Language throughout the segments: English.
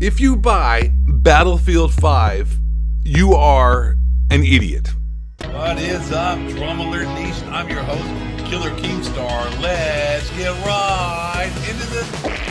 If you buy Battlefield 5, you are an idiot. What is up, Drum Alert Nation? I'm your host, Killer Keemstar. Let's get right into the...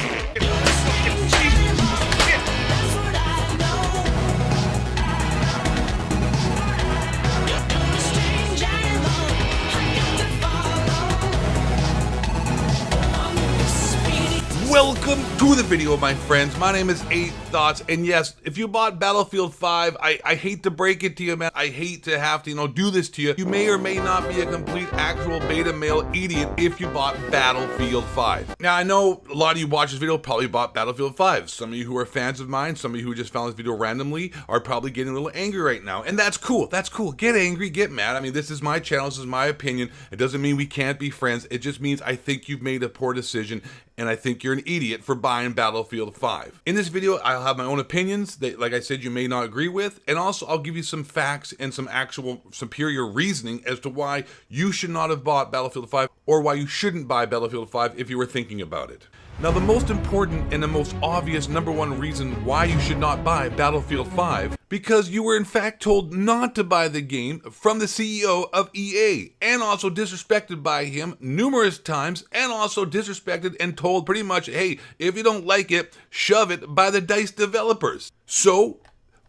Welcome to the video, my friends. My name is 8 Thoughts, and yes, if you bought Battlefield 5, I hate to break it to you, man. I hate to have to, do this to you. You may or may not be a complete actual beta male idiot if you bought Battlefield 5. Now, I know a lot of you watch this video probably bought Battlefield 5. Some of you who are fans of mine, some of you who just found this video randomly are probably getting a little angry right now, and that's cool. That's cool. Get angry, get mad. I mean, this is my channel, this is my opinion. It doesn't mean we can't be friends. It just means I think you've made a poor decision, and I think you're an idiot for buying Battlefield 5. In this video, I'll have my own opinions that, like I said, you may not agree with, and also I'll give you some facts and some actual superior reasoning as to why you should not have bought Battlefield 5 or why you shouldn't buy Battlefield 5 if you were thinking about it. Now, the most important and the most obvious #1 reason why you should not buy Battlefield 5, because you were in fact told not to buy the game from the CEO of EA, and also disrespected by him numerous times, and also disrespected and told pretty much, hey, if you don't like it, shove it, by the DICE developers. So,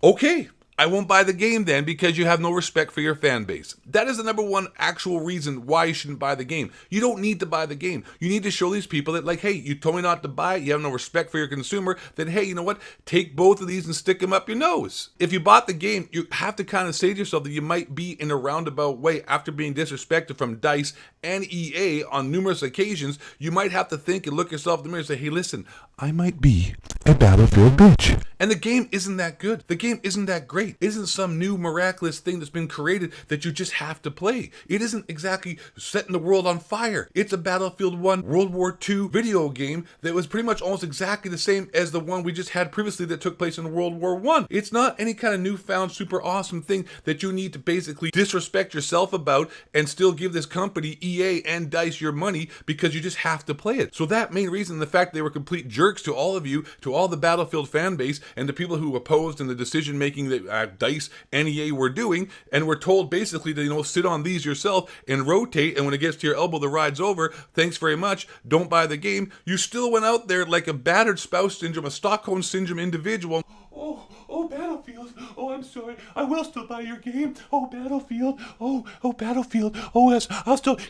okay, I won't buy the game then because you have no respect for your fan base. That is the #1 actual reason why you shouldn't buy the game. You don't need to buy the game. You need to show these people that, like, hey, you told me not to buy it, you have no respect for your consumer, then hey, you know what? Take both of these and stick them up your nose. If you bought the game, you have to kind of say to yourself that you might be in a roundabout way after being disrespected from DICE and EA on numerous occasions. You might have to think and look yourself in the mirror and say, hey, listen, I might be a Battlefield bitch. And the game isn't that good. The game isn't that great. It isn't some new miraculous thing that's been created that you just have to play. It isn't exactly setting the world on fire. It's a Battlefield 1 World War II video game that was pretty much almost exactly the same as the one we just had previously that took place in World War I. It's not any kind of newfound super awesome thing that you need to basically disrespect yourself about and still give this company, EA and DICE, your money because you just have to play it. So that main reason, the fact they were complete jerks to all of you, to all the Battlefield fan base, and the people who opposed in the decision making that DICE and EA were doing, and were told basically to, sit on these yourself and rotate, and when it gets to your elbow, the ride's over. Thanks very much. Don't buy the game. You still went out there like a battered spouse syndrome, a Stockholm syndrome individual. Oh, Battlefield. Oh, I'm sorry. I will still buy your game. Oh, Battlefield. Oh, Battlefield. Oh, yes.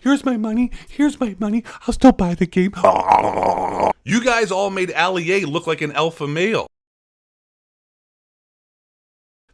Here's my money. Here's my money. I'll still buy the game. You guys all made Ali-A look like an alpha male.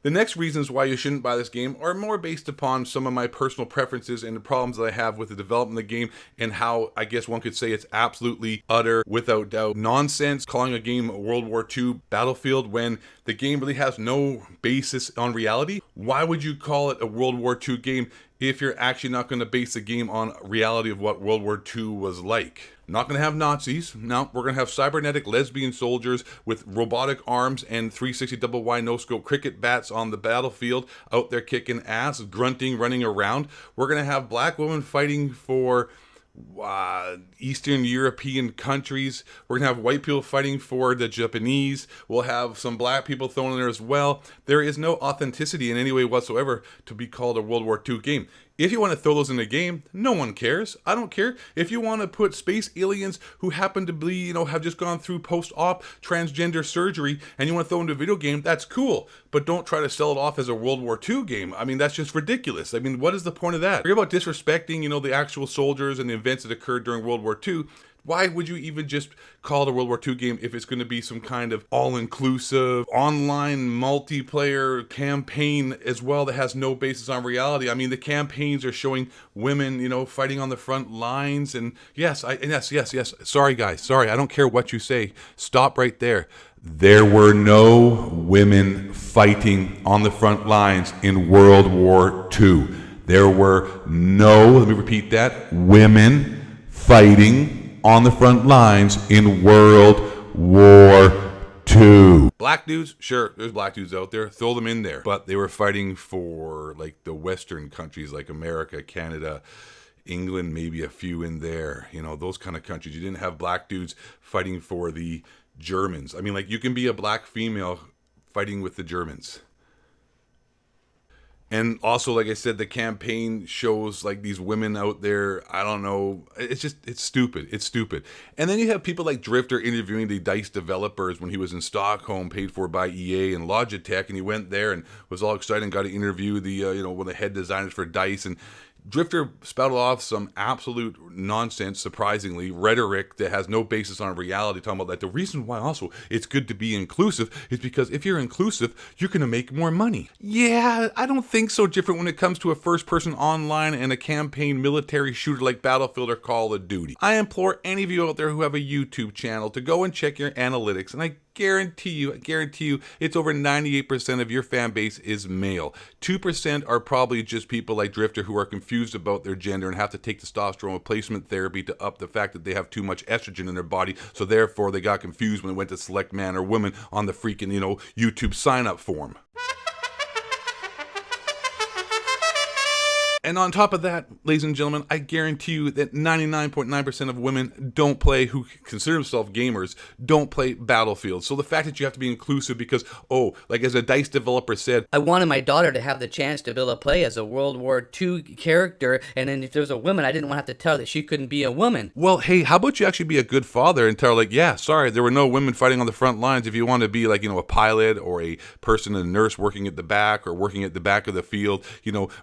The next reasons why you shouldn't buy this game are more based upon some of my personal preferences and the problems that I have with the development of the game, and how I guess one could say it's absolutely utter, without doubt, nonsense calling a game World War II Battlefield when the game really has no basis on reality. Why would you call it a World War II game if you're actually not going to base the game on reality of what World War II was like? Not going to have Nazis. No, we're going to have cybernetic lesbian soldiers with robotic arms and 360 double wide no-scope cricket bats on the battlefield, out there kicking ass, grunting, running around. We're going to have black women fighting for Eastern European countries. We're gonna have white people fighting for the Japanese. We'll have some black people thrown in there as well. There is no authenticity in any way whatsoever to be called a World War II game. If you want to throw those in a game, no one cares. I don't care. If you want to put space aliens who happen to be, have just gone through post-op transgender surgery and you want to throw into a video game, that's cool. But don't try to sell it off as a World War II game. I mean, that's just ridiculous. I mean, what is the point of that? Forget about disrespecting, the actual soldiers and the events that occurred during World War II. Why would you even just call it a World War II game if it's going to be some kind of all-inclusive online multiplayer campaign as well that has no basis on reality? I mean, the campaigns are showing women, fighting on the front lines, and yes. Sorry, guys. Sorry, I don't care what you say. Stop right there. There were no women fighting on the front lines in World War II. There were no, let me repeat that, women fighting on the front lines in World War II. Black dudes, sure, there's black dudes out there, throw them in there. But they were fighting for, like, the Western countries like America, Canada, England, maybe a few in there, those kind of countries. You didn't have black dudes fighting for the Germans. I mean, like, you can be a black female fighting with the Germans. And also, like I said, the campaign shows like these women out there. I don't know. It's stupid. It's stupid. And then you have people like Drifter interviewing the DICE developers when he was in Stockholm, paid for by EA and Logitech. And he went there and was all excited and got to interview the, one of the head designers for DICE. And Drifter spouted off some absolute nonsense, surprisingly, rhetoric that has no basis on reality, talking about that the reason why also it's good to be inclusive is because if you're inclusive, you're going to make more money. Yeah, I don't think so different when it comes to a first-person online and a campaign military shooter like Battlefield or Call of Duty. I implore any of you out there who have a YouTube channel to go and check your analytics, and I guarantee you, it's over 98% of your fan base is male. 2% are probably just people like Drifter who are confused about their gender and have to take testosterone replacement therapy to up the fact that they have too much estrogen in their body, so therefore they got confused when they went to select man or woman on the freaking, YouTube sign-up form. And on top of that, ladies and gentlemen, I guarantee you that 99.9% of women who consider themselves gamers, don't play Battlefield. So the fact that you have to be inclusive because, like as a DICE developer said, I wanted my daughter to have the chance to be able to play as a World War II character, and then if there was a woman, I didn't want to have to tell her that she couldn't be a woman. Well, hey, how about you actually be a good father and tell her, like, yeah, sorry, there were no women fighting on the front lines. If you want to be like, a pilot or a person, a nurse working at the back or working at the back of the field,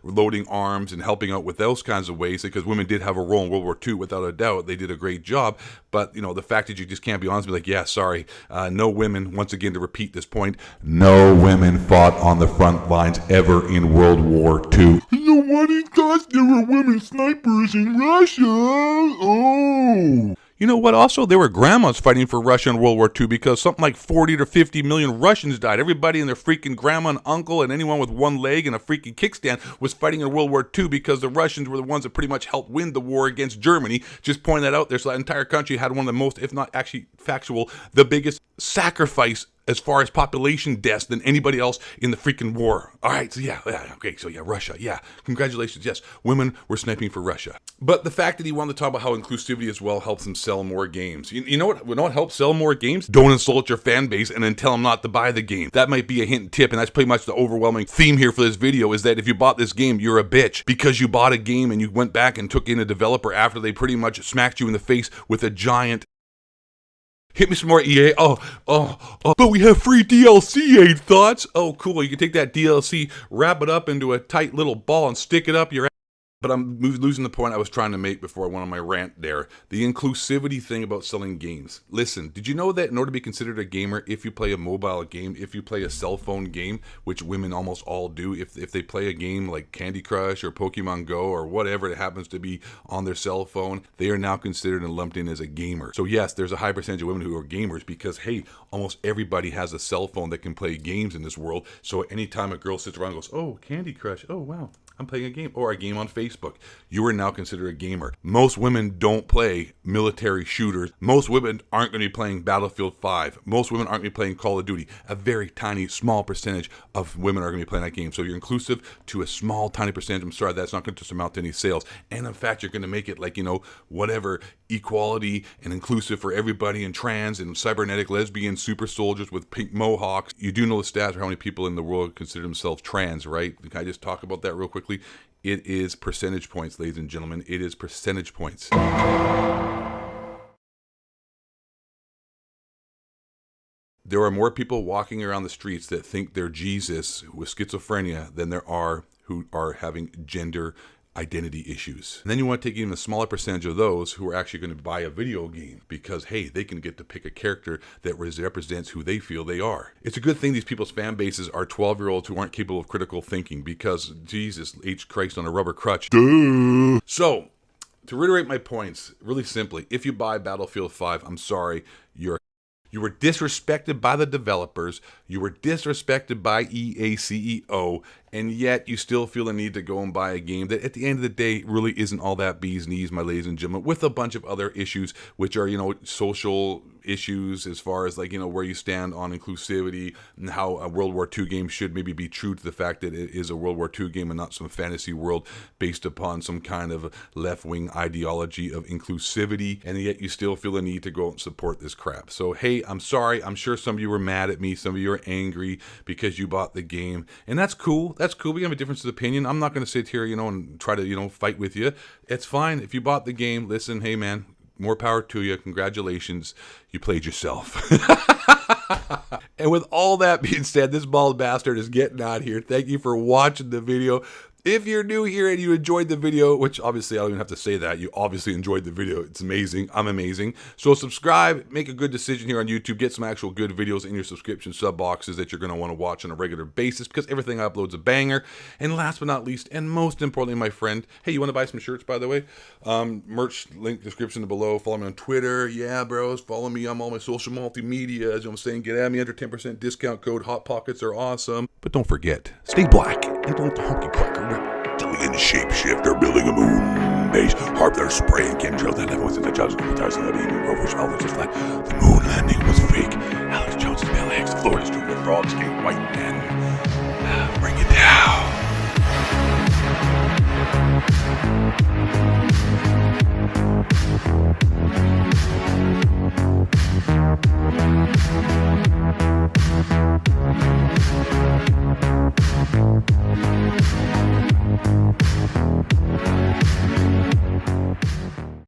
loading arms and helping out with those kinds of ways, because women did have a role in World War II, without a doubt. They did a great job. But, the fact that you just can't be honest and be like, yeah, sorry, no women, once again, to repeat this point, no women fought on the front lines ever in World War II. Nobody thought there were women snipers in Russia. Oh. You know what? Also, there were grandmas fighting for Russia in World War II because something like 40 to 50 million Russians died. Everybody and their freaking grandma and uncle and anyone with one leg and a freaking kickstand was fighting in World War II because the Russians were the ones that pretty much helped win the war against Germany. Just point that out there. So that entire country had one of the most, if not actually factual, the biggest sacrifice as far as population deaths than anybody else in the freaking war. All right, so Russia, yeah, congratulations, yes, women were sniping for Russia. But the fact that he wanted to talk about how inclusivity as well helps them sell more games. You know what helps sell more games? Don't insult your fan base and then tell them not to buy the game. That might be a hint and tip, and that's pretty much the overwhelming theme here for this video, is that if you bought this game, you're a bitch. Because you bought a game and you went back and took in a developer after they pretty much smacked you in the face with a giant hit me some more, EA. But we have free DLC, 8 Thoughts. Oh, cool. You can take that DLC, wrap it up into a tight little ball and stick it up your ass. But I'm losing the point I was trying to make before I went on my rant there. The inclusivity thing about selling games. Listen, did you know that in order to be considered a gamer, if you play a mobile game, if you play a cell phone game, which women almost all do, if they play a game like Candy Crush or Pokemon Go or whatever it happens to be on their cell phone, they are now considered and lumped in as a gamer. So yes, there's a high percentage of women who are gamers because, hey, almost everybody has a cell phone that can play games in this world. So anytime a girl sits around and goes, oh, Candy Crush, oh, wow, I'm playing a game, or a game on Facebook, you are now considered a gamer. Most women don't play military shooters. Most women aren't going to be playing Battlefield 5. Most women aren't going to be playing Call of Duty. A very tiny, small percentage of women are going to be playing that game. So you're inclusive to a small, tiny percentage. I'm sorry, that's not going to amount to any sales. And in fact, you're going to make it like, whatever, equality and inclusive for everybody, and trans and cybernetic lesbian super soldiers with pink mohawks. You do know the stats for how many people in the world consider themselves trans, right? Can I just talk about that real quickly? It is percentage points, ladies and gentlemen. It is percentage points. There are more people walking around the streets that think they're Jesus with schizophrenia than there are who are having gender identity issues. And then you want to take even a smaller percentage of those who are actually going to buy a video game because, hey, they can get to pick a character that represents who they feel they are. It's a good thing these people's fan bases are 12-year-olds who aren't capable of critical thinking because, Jesus H. Christ on a rubber crutch. Duh. So, to reiterate my points, really simply, if you buy Battlefield 5, I'm sorry, you were disrespected by the developers, you were disrespected by EA CEO, and yet you still feel the need to go and buy a game that at the end of the day really isn't all that bee's knees, my ladies and gentlemen, with a bunch of other issues, which are, social issues as far as like, where you stand on inclusivity and how a World War II game should maybe be true to the fact that it is a World War II game and not some fantasy world based upon some kind of left-wing ideology of inclusivity, and yet you still feel the need to go out and support this crap. So hey, I'm sorry. I'm sure some of you were mad at me. Some of you are angry because you bought the game, and that's cool. That's cool. We have a difference of opinion. I'm not going to sit here, and try to, fight with you. It's fine. If you bought the game, listen, hey man, more power to you. Congratulations. You played yourself. And with all that being said, this bald bastard is getting out of here. Thank you for watching the video. If you're new here and you enjoyed the video, which obviously I don't even have to say that, you obviously enjoyed the video. It's amazing. I'm amazing. So subscribe, make a good decision here on YouTube, get some actual good videos in your subscription sub boxes that you're going to want to watch on a regular basis because everything I upload's a banger. And last but not least, and most importantly, my friend, hey, you want to buy some shirts, by the way? Merch link description below. Follow me on Twitter. Yeah, bros. Follow me on all my social multimedia. You know what I'm saying? Get at me under 10% discount code. Hot Pockets are awesome. But don't forget, stay black and don't honky cracker. Alien shapeshifter building a moon base. Harp there spraying chemtrails that everyone's in the judge. The rovers all just like the moon landing was fake. Alex Jones is Bill Hicks. Florida's doing the frogs came white.